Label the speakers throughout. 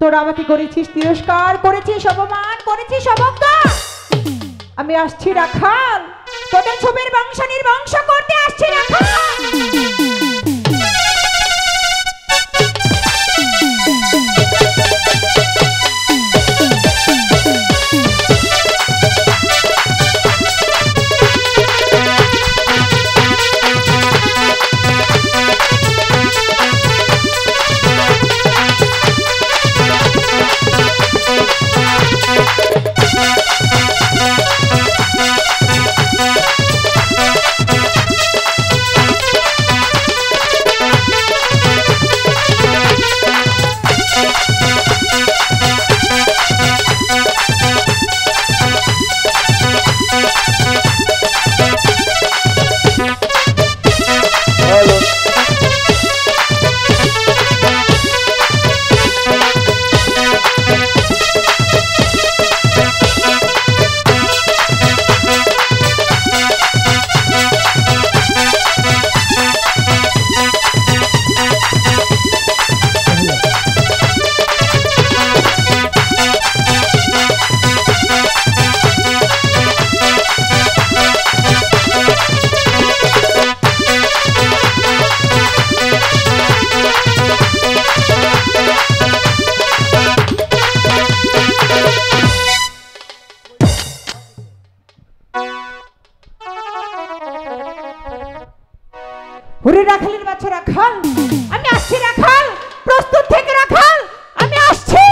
Speaker 1: তোরা আমাকে করেছিস তিরস্কার, করেছিস অপমান, করেছিস অবজ্ঞা। আমি আসছি রাখাল, তোদের ছবির বংশ নির্বংশ করতে আসছি রাখাল। ওরে রাখালের বাচ্চা রাখাল, আমি আসছি রাখাল, প্রস্তুত থেকে রাখাল, আমি আসছি।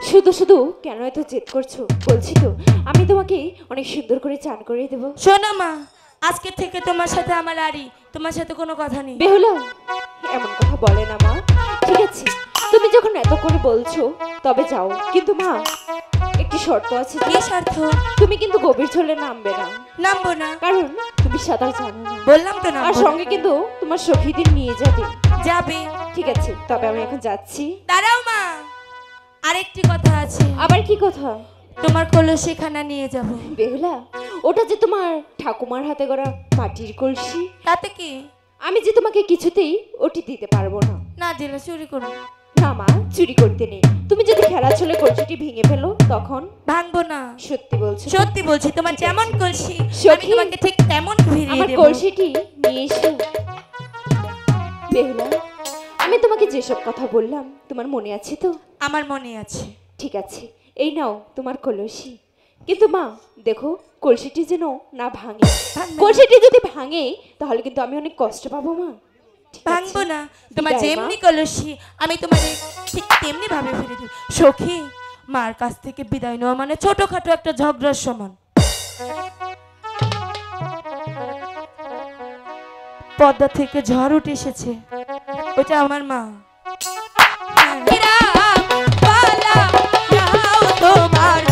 Speaker 2: শুধু শুধু কেন এত জেদ করছো? বলছি তো আমি তোমাকে অনেক সুন্দর করে চান করে দেব।
Speaker 3: শোনো মা, আজকে থেকে তোমার সাথে আমার আড়ি, তোমার সাথে কোনো কথা নেই।
Speaker 2: বেহুলা, এমন কথা বলে না মা। ঠিক আছে, তুমি যখন এত করে বলছো তবে যাও, কিন্তু মা একটি শর্ত আছে।
Speaker 3: কি শর্ত?
Speaker 2: তুমি কিন্তু গভীর জলে নামবে না।
Speaker 3: নামবো না,
Speaker 2: কারণ তুমি সাঁতার জানো না।
Speaker 3: বললাম তো না।
Speaker 2: আর সঙ্গে কিন্তু তোমার সখীদের নিয়ে যাবে।
Speaker 3: যাবে।
Speaker 2: ঠিক আছে, তবে আমি এখন যাচ্ছি।
Speaker 3: দাঁড়াও মা, আরেকটি কথা আছে।
Speaker 2: আবার কি কথা?
Speaker 3: তোমার কলসিখানা নিয়ে যাব।
Speaker 2: বেহুলা, ওটা যে তোমার ঠাকুমার হাতে গড়া মাটির কলসি।
Speaker 3: তাতে কি?
Speaker 2: আমি যে তোমাকে কিছুতেই ওটি দিতে পারবো না।
Speaker 3: না দিলে চুরি করো।
Speaker 2: না মা, চুরি করতে নেই। তুমি যদি খেলা চলে কলসিটি ভেঙে ফেলো তখন?
Speaker 3: ভাঙবো না।
Speaker 2: সত্যি বলছো?
Speaker 3: সত্যি বলছি, তোমার যেমন কলসি আমি
Speaker 2: সখী,
Speaker 3: তোমাকে ঠিক তেমন ফিরিয়ে
Speaker 2: আমার
Speaker 3: দেব।
Speaker 2: কলসিটি নিয়ে এসো। বেহুলা, আমি তোমাকে যেসব কথা বললাম তোমার মনে আছে তো?
Speaker 3: আমার মনে আছে।
Speaker 2: ঠিক আছে, এই নাও তোমার কলসি। কিন্তু মা দেখো, কলসিটি যেন না ভাঙে। কলসিটি যদি ভাঙে তাহলে কিন্তু আমি অনেক কষ্ট পাবো মা। ঠিক আছে?
Speaker 3: ভাঙবো না, তোমার
Speaker 2: বিদায়, মা।
Speaker 3: যেমনি কলসি আমি তোমার ঠিক তেমনি ভাবে ফিরে দেব। সখী, মার কাছ থেকে বিদায় নেওয়া মানে ছোটখাটো একটা ঝগড়ার সমান। পদ্মা থেকে ঝড় উঠে এসেছে, ওটা আমার মা। তোমার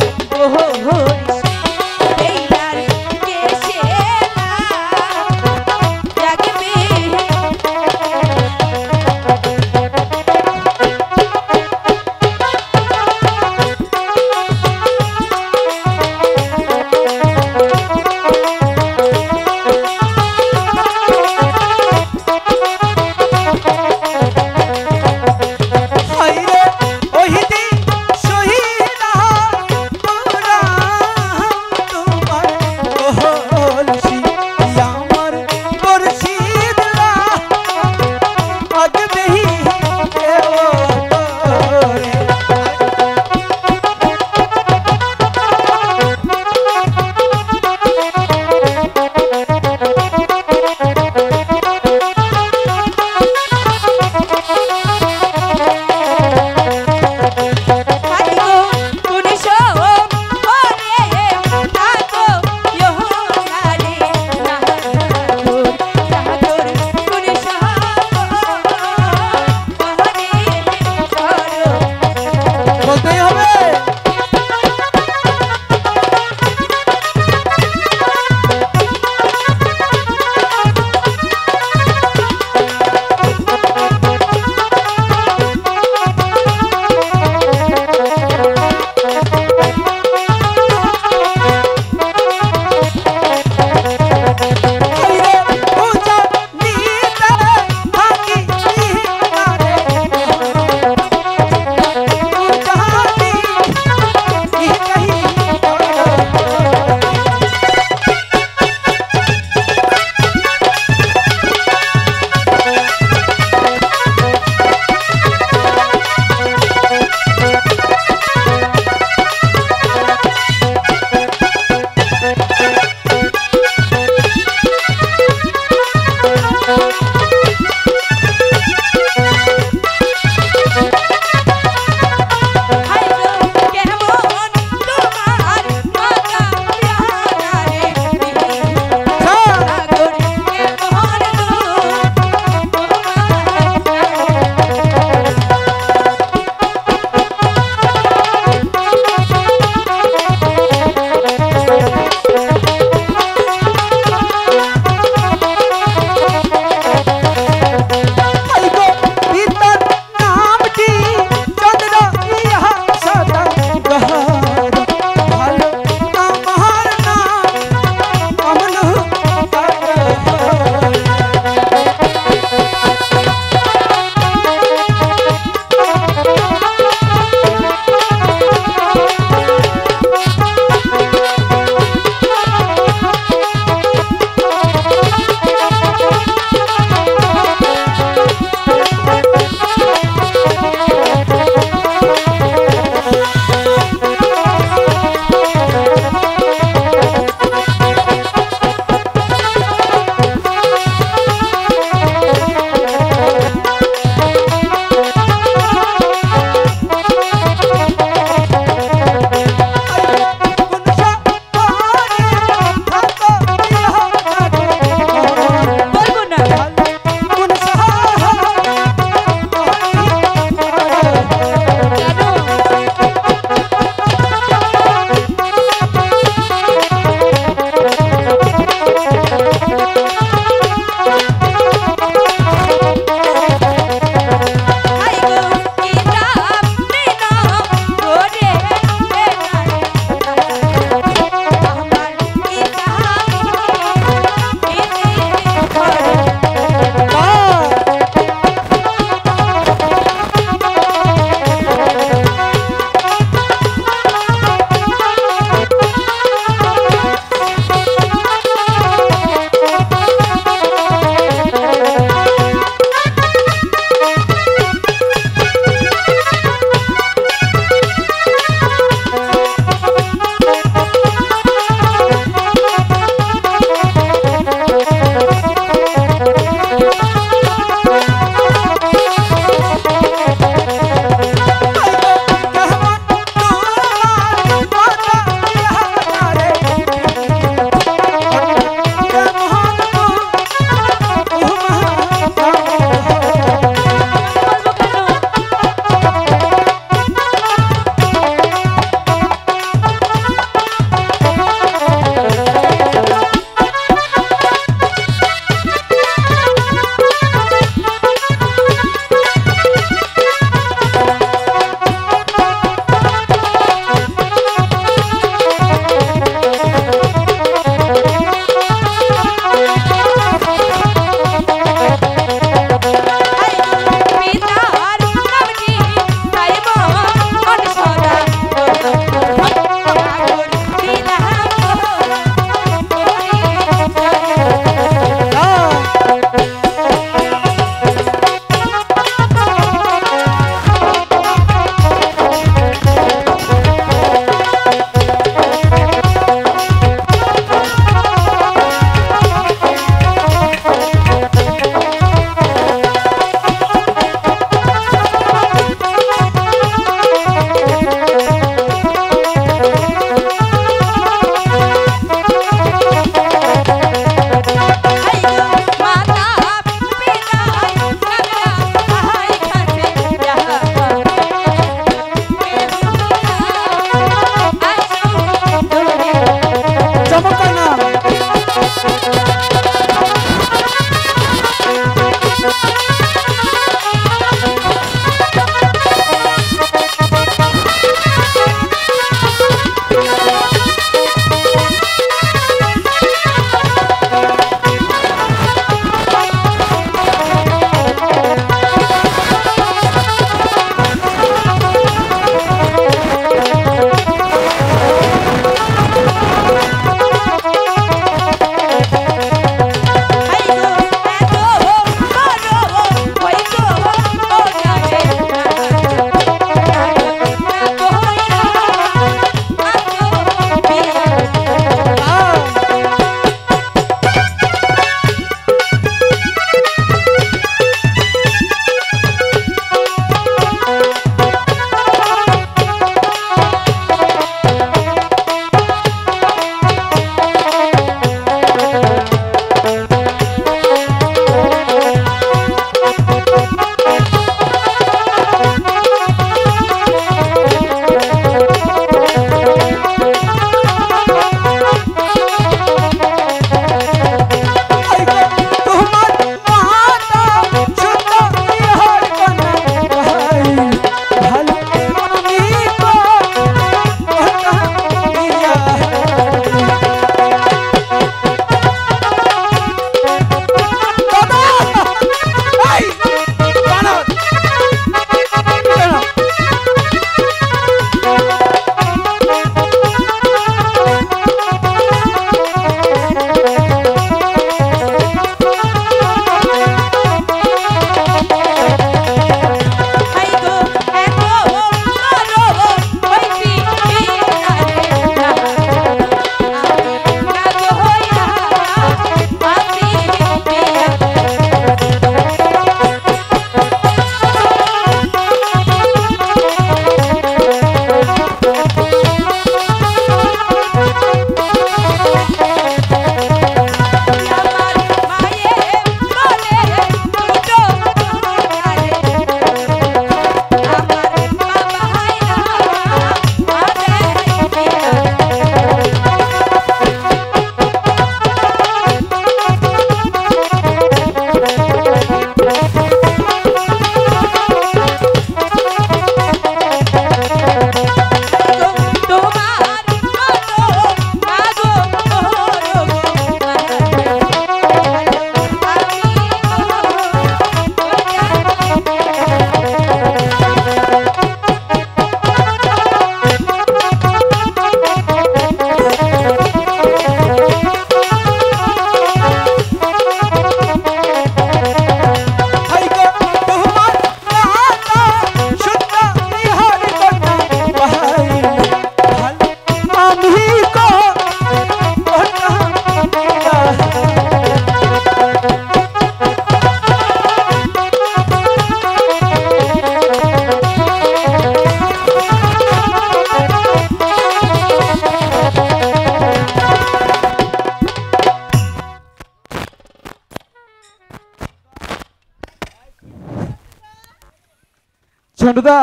Speaker 4: ঝন্টুদা,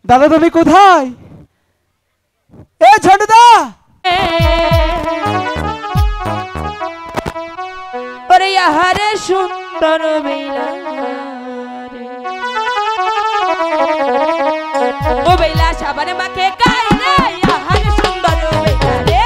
Speaker 4: দাদা তুমি কোথায়? এ ঝন্টুদা!
Speaker 3: ওরে আহারে সুন্দর বেলা রে, ও বেলা সাবানে মাখে গায়ে রে, আহারে সুন্দর বেলা রে।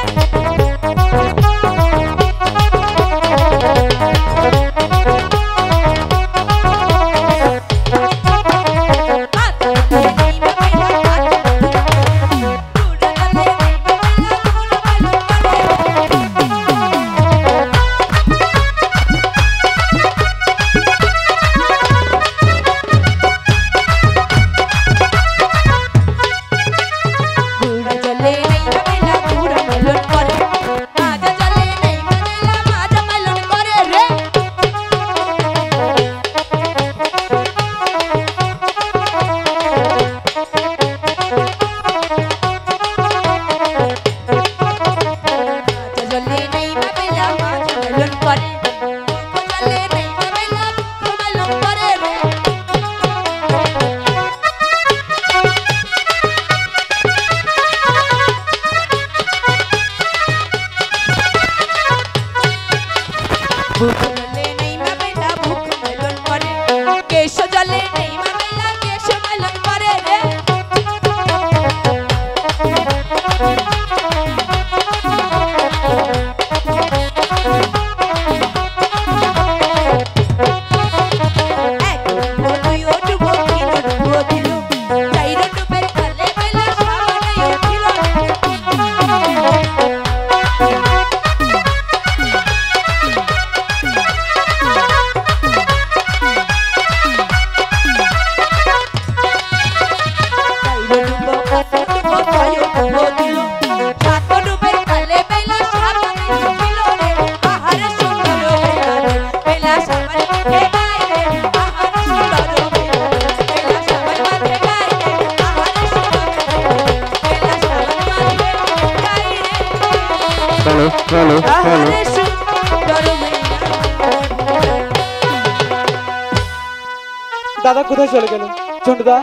Speaker 4: দাদা কোথায় চলে গেল? ঝন্টুদা,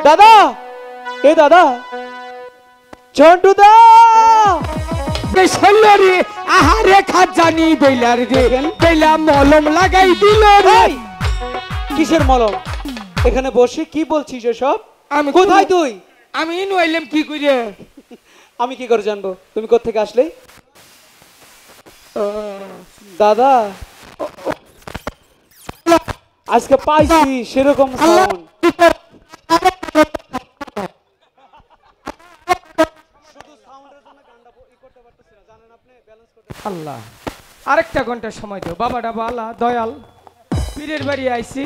Speaker 4: দাদা, এ দাদা, ঝন্টুদা!
Speaker 5: রে আহারে খাজানি বেলার রে, বেলা মলম লাগাই দিল রে।
Speaker 4: কিসের মলম? এখানে বসে কি বলছিস এসব?
Speaker 5: আমি
Speaker 4: কোথায় তুই?
Speaker 5: আমি নইলাম কি কইরে?
Speaker 4: আমি কি করে জানবো তুমি কোত্থেকে আসলে? দাদা, আজকে পাইছি সেরকম সাউন্ড।
Speaker 5: আল্লাহ, আরেকটা ঘন্টা সময় দাও। বাবাটা বালা দয়াল, পীরের বাড়ি আইছি।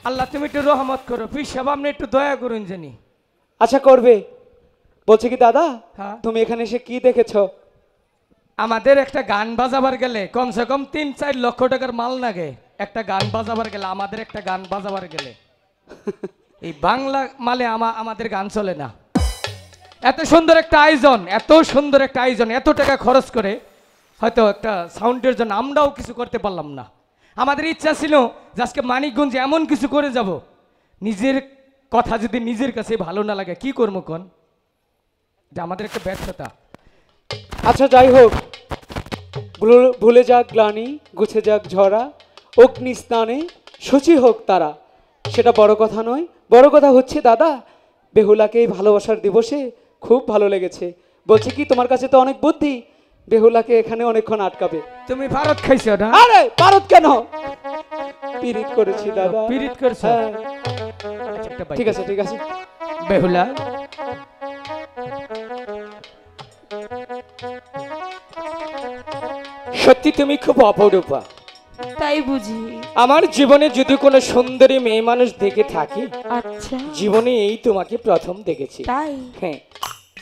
Speaker 5: আল্লাহ তুমি একটু রহমত করো, পীর সাহেব আপনি একটু দয়া করুন জানি।
Speaker 4: আচ্ছা করবে। বলছি কি দাদা,
Speaker 5: হ্যাঁ।
Speaker 4: তুমি এখানে এসে কি দেখেছো?
Speaker 5: আমাদের একটা গান বাজাবার গেলে কমসে কম 3-4 লক্ষ টাকার মাল লাগে। একটা গান বাজাবার গেলে, আমাদের একটা গান বাজাবার গেলে এই বাংলা মালে আমাদের গান চলে না। এত সুন্দর একটা আয়োজন, এত সুন্দর একটা আয়োজন, এত টাকা খরচ করে হয়তো একটা সাউন্ডের জন্য আমরাও কিছু করতে পারলাম না। আমাদের ইচ্ছা ছিল যে আজকে মানিকগঞ্জে এমন কিছু করে যাব, নিজের কথা যদি নিজের কাছে ভালো না লাগে কি করবো কোন, যে আমাদের একটা ব্যর্থতা।
Speaker 4: আচ্ছা যাই হোক, ভুলে যাক গ্লানি, গুছে যাক ঝরা, অগ্নি স্নানে সূচি হোক তারা, সেটা বড় কথা নয়। বড় কথা হচ্ছে দাদা, বেহুলাকে এই ভালোবাসার দিবসে খুব ভালো লেগেছে। বলছি কি তোমার কাছে তো অনেক বুদ্ধি, বেহুলাকে এখানে অনেকক্ষণ আটকাবে।
Speaker 5: তুমি ভারত খাইছো না?
Speaker 4: আরে ভারত কেন, পিরিত করেছি দাদা।
Speaker 5: পিরিত করছো?
Speaker 4: হ্যাঁ।
Speaker 5: আচ্ছা, একটা বাইক।
Speaker 4: ঠিক আছে ঠিক আছে।
Speaker 5: বেহুলা, সত্যি তুমি খুব অপরূপা।
Speaker 3: তাই বুঝি?
Speaker 5: আমার জীবনে যদি কোনো সুন্দরী মেয়ে মানুষ দেখে থাকি,
Speaker 3: আচ্ছা
Speaker 5: জীবনে এই তোমাকে প্রথম দেখেছি।
Speaker 3: তাই?
Speaker 5: হ্যাঁ।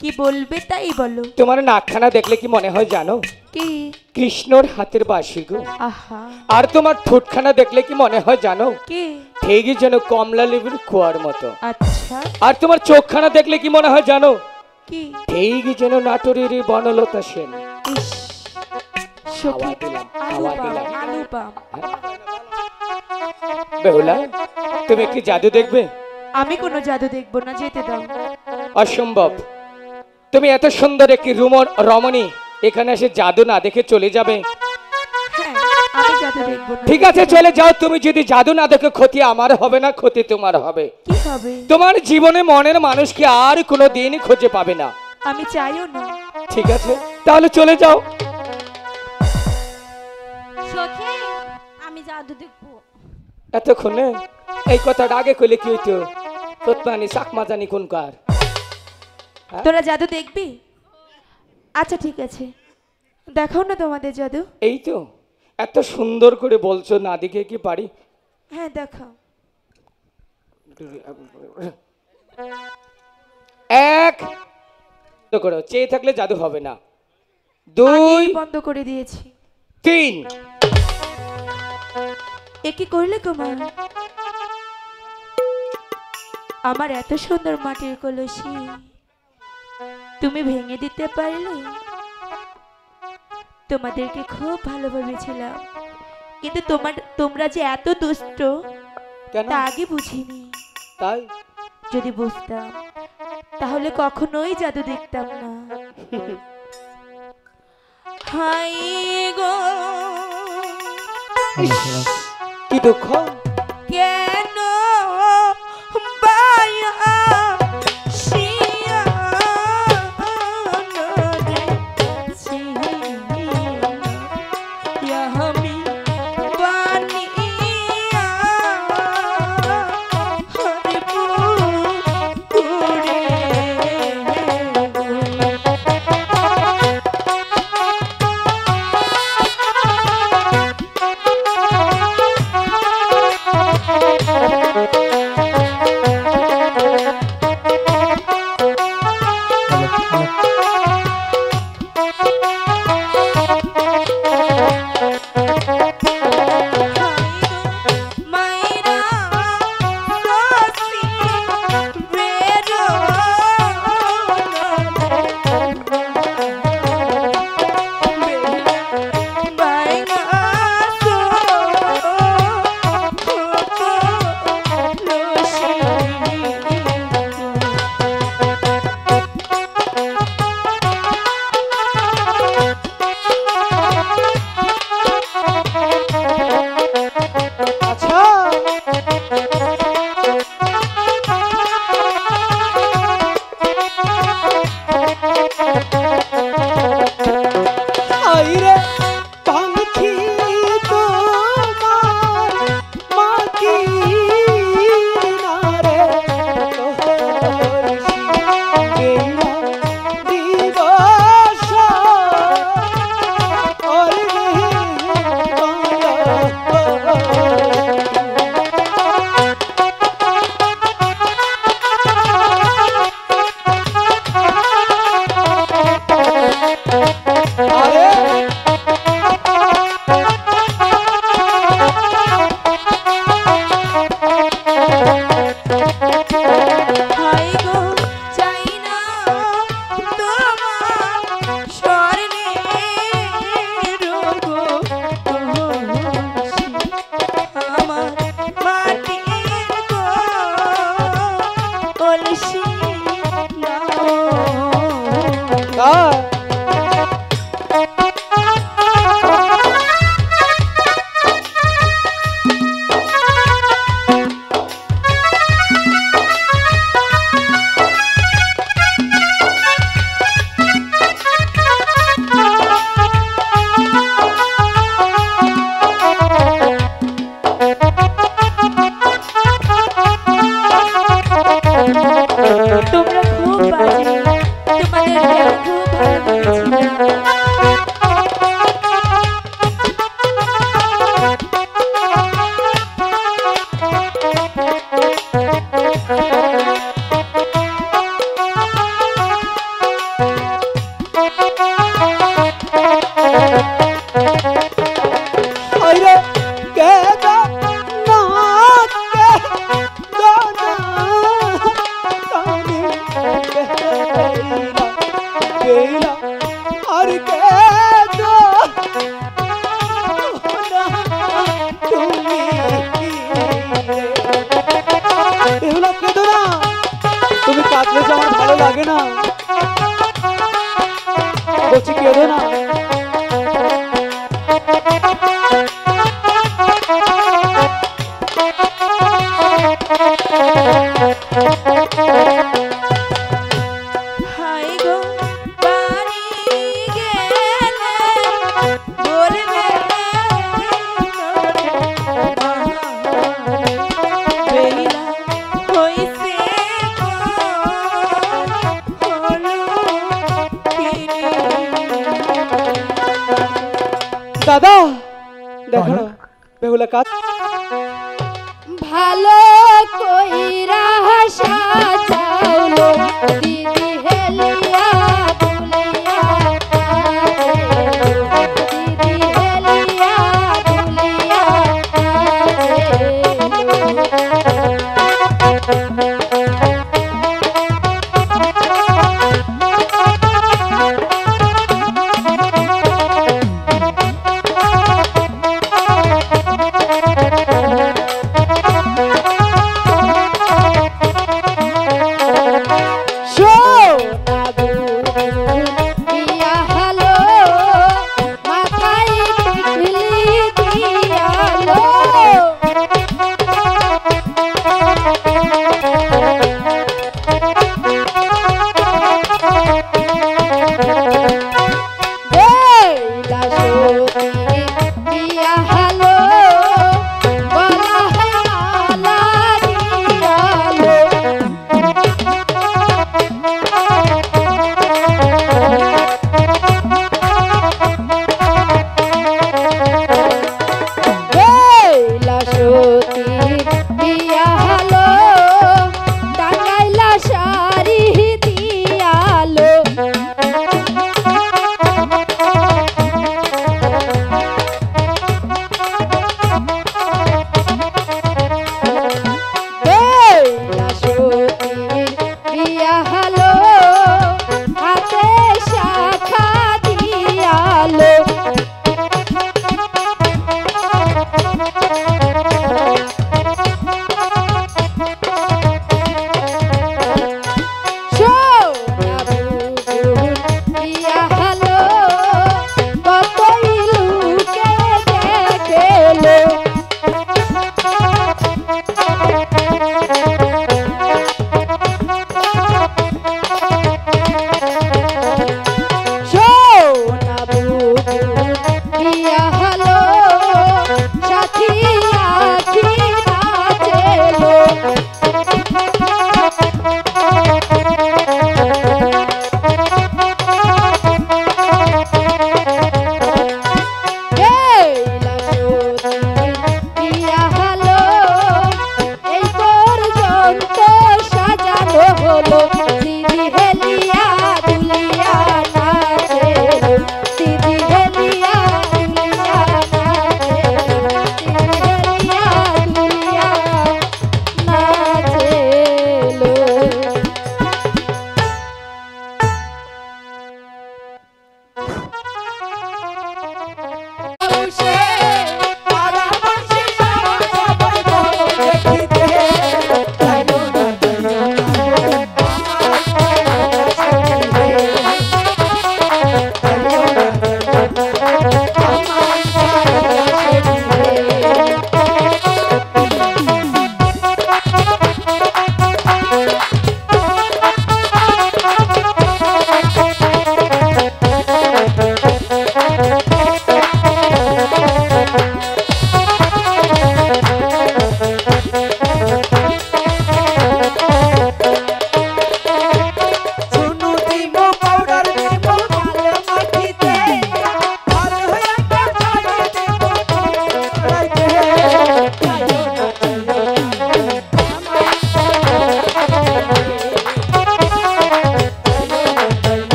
Speaker 3: কি বলবে তাই বলো।
Speaker 5: তোমার নাকখানা দেখলে কি মনে হয় জানো?
Speaker 3: কি?
Speaker 5: কৃষ্ণর হাতের বাঁশি গো।
Speaker 3: আহা।
Speaker 5: আর তোমার ঠোঁটখানা দেখলে কি মনে হয় জানো?
Speaker 3: কি?
Speaker 5: ঠিকই যেন কমলা লেবুর খোয়ার মতো।
Speaker 3: আচ্ছা।
Speaker 5: আর তোমার চোখখানা দেখলে কি মনে হয় জানো?
Speaker 3: কি?
Speaker 5: ঠিকই যেন নাটোরের এই বনলতা সেন।
Speaker 3: ইস,
Speaker 5: হাওয়া দিলাম, হাওয়া দিলাম।
Speaker 3: আলু পাম।
Speaker 5: বেহুলা, তুমি কি জাদু দেখবে?
Speaker 3: আমি কোনো জাদু দেখবো না, যেতে দাও।
Speaker 5: অসম্ভব। তুমি এত সুন্দর একটি রমণী এখানে এসে জাদু না দেখে চলে যাবে?
Speaker 3: হ্যাঁ, আমি জাদু দেখবো না।
Speaker 5: ঠিক আছে, চলে যাও। তুমি যদি জাদু না দেখে ক্ষতি আমার হবে না, ক্ষতি তোমার হবে।
Speaker 3: কি হবে?
Speaker 5: তোমার জীবনে মনের মানুষকে আর কোনো দিন খুঁজে পাবে না।
Speaker 3: আমি চাইও না।
Speaker 5: ঠিক আছে, তাহলে চলে যাও।
Speaker 6: সখী, আমি জাদু দেখবো।
Speaker 5: এতক্ষণে এই কথাটা আগে কইলে কি হইতো? তোতমানি চাকমা জানি কোনকার।
Speaker 3: তোরা জাদু দেখবি? আচ্ছা ঠিক আছে, দেখাও না তোমাদের জাদু।
Speaker 5: এই তো এত সুন্দর করে বলছো, না দেখে কি পারি?
Speaker 3: হ্যাঁ দেখাও।
Speaker 5: এক, তো করো, চেয়ে থাকলে জাদু হবে না। দুই,
Speaker 3: আগেই বন্ধ করে দিয়েছি।
Speaker 5: তিন।
Speaker 3: এ কি করলে কুমার? আমার এত সুন্দর মাটির কলসি তুমি ভেঙে দিতে পারলে? তোমাদেরকে খুব ভালো ভেবেছিলাম, কিন্তু তোমরা যে এত দুষ্ট
Speaker 5: কেন?
Speaker 3: তা আগে বুঝিনি।
Speaker 5: তাই?
Speaker 3: যদি বুঝতাম তাহলে কখনোই জাদু দেখতাম না। হাই গো,
Speaker 5: কি দুঃখ?
Speaker 3: কেন বায়া শিয়া নদে সিয়া আমি বানিয়া হরিপুরে
Speaker 4: বলছি কেঁদো না।
Speaker 3: হাই গো বাড়ি গেলে বলবে বেলা হইছে হলো
Speaker 4: দাদা দেখো না বেহুলা কাজ
Speaker 2: ভালো কইরা সাজাওলো দিদি হেলিয়া দুলিয়া দিদি হেলিয়া দুলিয়া
Speaker 4: শোন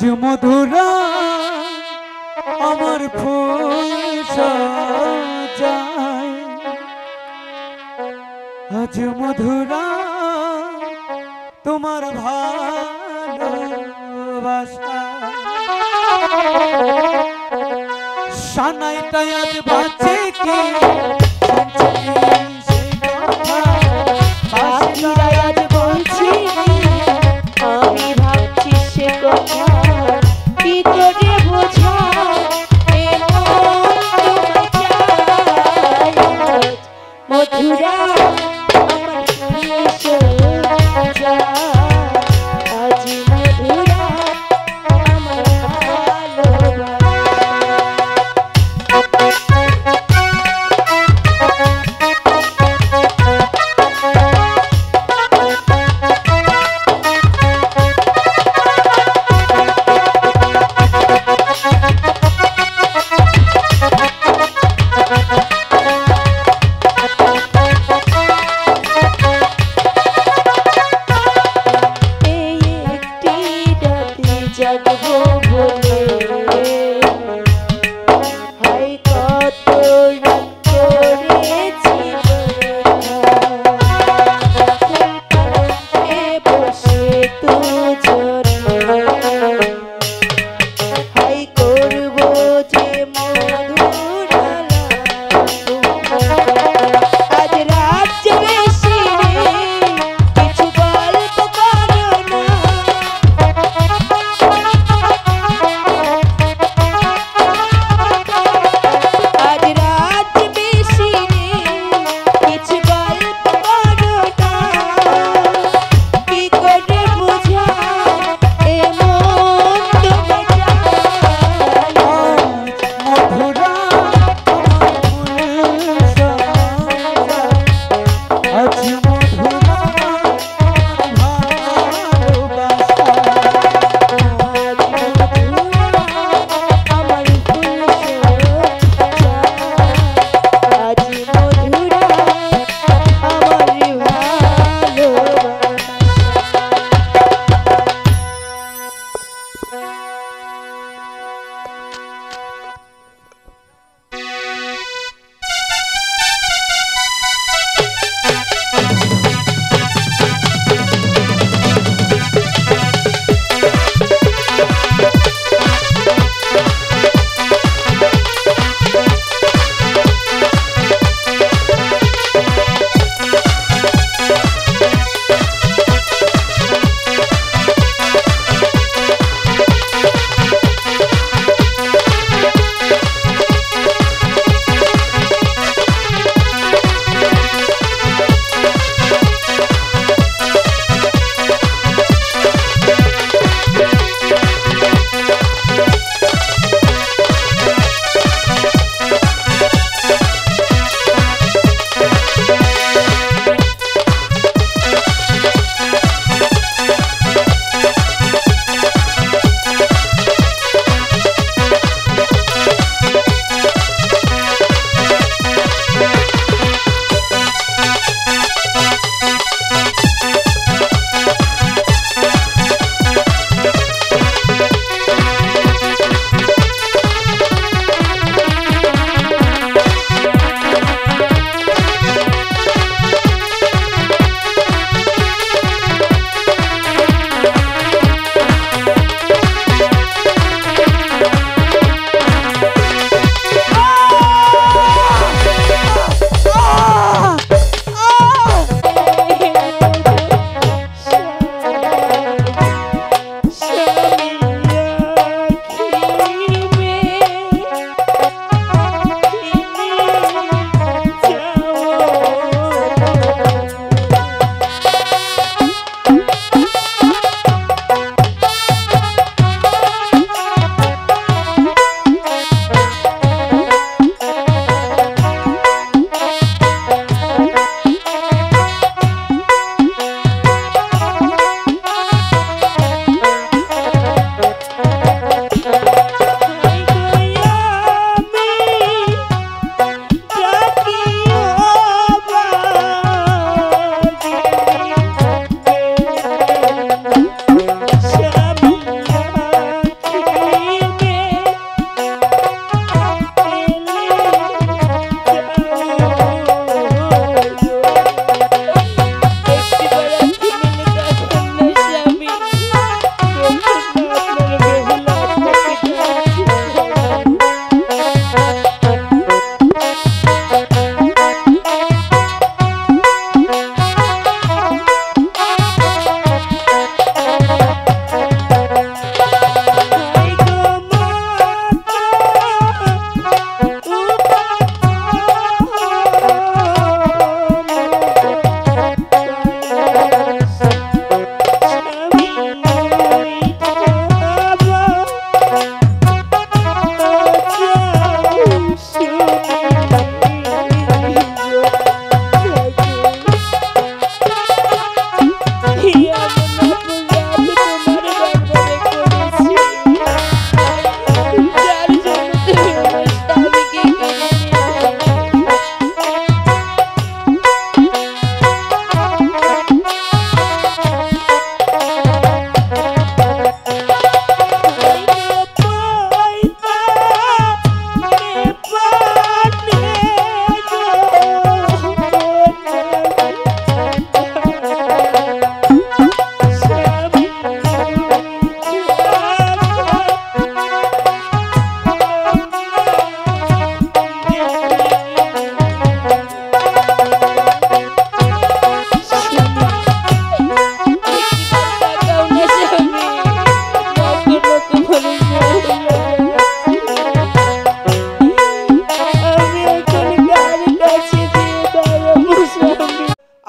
Speaker 4: আজ মধুরা আমার ফুল সাজায়, আজ মধুরা তোমার ভালোবাসা, সানাইটা আজ বাঁচে কি
Speaker 2: আজ বলছি আমি ভাবছি সে কথা কি করে বোঝা মধুরা আমার আজ মধুরা আমার ভালোবাসা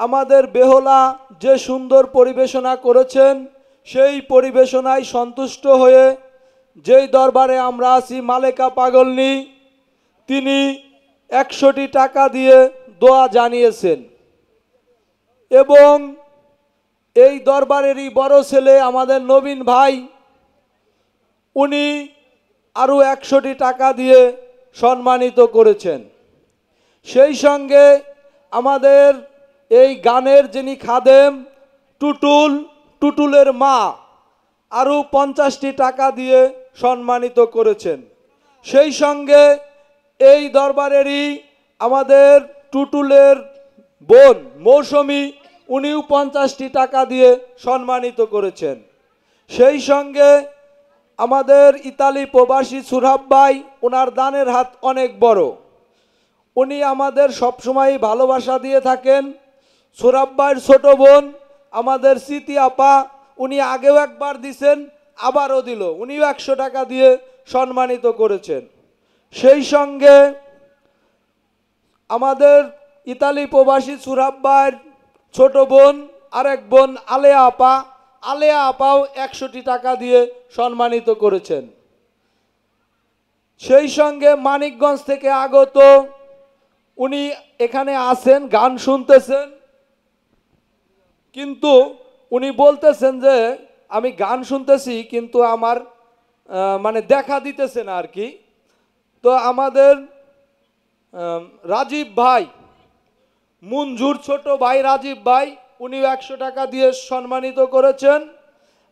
Speaker 7: আমাদের বেহুলা যে সুন্দর পরিবেশনা করেছেন, সেই পরিবেশনায় সন্তুষ্ট হয়ে যেই দরবারে আমরা আছি মালেকা পাগলনি, তিনি 100টি টাকা দিয়ে দোয়া জানিয়েছেন। এবং এই দরবারেরই বড় ছেলে আমাদের নবীন ভাই, উনি আরও 100টি টাকা দিয়ে সম্মানিত করেছেন। সেই সঙ্গে আমাদের এই গানের যিনি খাদেম টুটুলের মা আরও 50টি টাকা দিয়ে সম্মানিত করেছেন। সেই সঙ্গে এই দরবারেরই আমাদের টুটুলের বোন মৌসুমী, উনিও 50টি টাকা দিয়ে সম্মানিত করেছেন। সেই সঙ্গে আমাদের ইতালি প্রবাসী সুরাব ভাই, ওনার দানের হাত অনেক বড়, উনি আমাদের সবসময় ভালোবাসা দিয়ে থাকেন। সুরাব ভাইয়ের ছোট বোন আমাদের স্মৃতি আপা, উনি আগেও একবার দিছেন, আবারও দিল, উনিও 100 টাকা দিয়ে সম্মানিত করেছেন। সেই সঙ্গে আমাদের ইতালি প্রবাসী সুরাব ভাইয়ের ছোট বোন আরেক বোন আলেয়া আপাও 100টি টাকা দিয়ে সম্মানিত করেছেন। সেই সঙ্গে মানিকগঞ্জ থেকে আগত, উনি এখানে আছেন, গান শুনতেছেন, কিন্তু উনি বলতেছেন যে আমি গান শুনতেছি কিন্তু আমার মানে দেখা দিতেছে না আর কি। তো আমাদের রাজীব ভাই, মঞ্জুর ছোট ভাই রাজীব ভাই, উনিও 100 টাকা দিয়ে সম্মানিত করেছেন।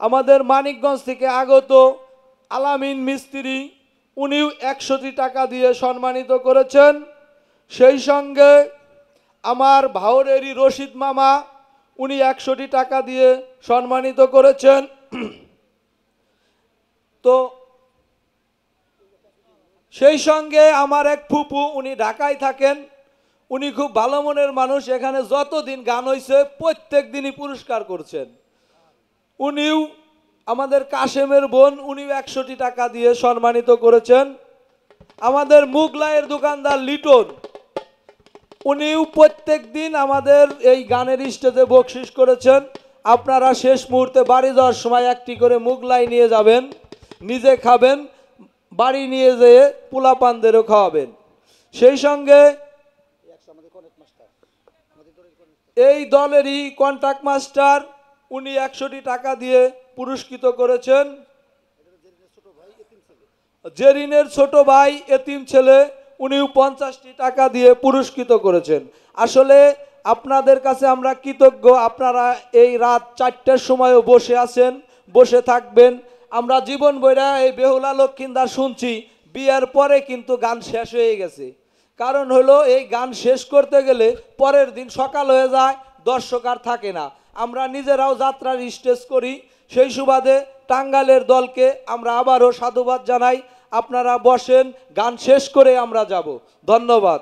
Speaker 7: আমাদের মানিকগঞ্জ থেকে আগত আলামিন মিস্ত্রি, উনিও 100টি টাকা দিয়ে সম্মানিত করেছেন। সেই সঙ্গে আমার ভাওরেরই রশিদ মামা, উনি 100টি টাকা দিয়ে সম্মানিত করেছেন। তো সেই সঙ্গে আমার এক ফুপু, উনি ঢাকায় থাকেন, উনি খুব ভালো মনের মানুষ, এখানে যতদিন গান হয়েছে প্রত্যেক দিনই পুরস্কার করছেন। উনিও আমাদের কাশেমের বোন, উনিও 100টি টাকা দিয়ে সম্মানিত করেছেন। আমাদের মুগলাইয়ের দোকানদার লিটন, উনিও প্রত্যেক দিন আমাদের এই গানের স্টেজে বকশিস করেছেন। আপনারা শেষ মুহূর্তে বাড়ি যাওয়ার সময় একটি করে মুগলাই নিয়ে যাবেন, নিজে খাবেন, বাড়ি নিয়ে যেয়ে পোলাপানদেরও খাওয়াবেন। সেই সঙ্গে এই দলেরই কন্ট্রাক্ট মাস্টার, উনি 100টি টাকা দিয়ে পুরস্কৃত করেছেন। জেরিনের ছোট ভাই এতিম ছেলে, উনিও 50টি টাকা দিয়ে পুরস্কৃত করেছেন। আসলে আপনাদের কাছে আমরা কৃতজ্ঞ, আপনারা এই রাত 4টার সময়ও বসে আছেন, বসে থাকবেন। আমরা জীবন বইরা এই বেহুলা লক্ষিন্দার শুনছি, বিয়ের পরে কিন্তু গান শেষ হয়ে গেছে। কারণ হলো এই গান শেষ করতে গেলে পরের দিন সকাল হয়ে যায়, দর্শক আর থাকে না। আমরা নিজেরাও যাত্রার স্টেজ করি, সেই সুবাদে টাঙ্গাইলের দলকে আমরা আবারও সাধুবাদ জানাই। আপনারা বসেন, গান শেষ করে আমরা যাব। ধন্যবাদ।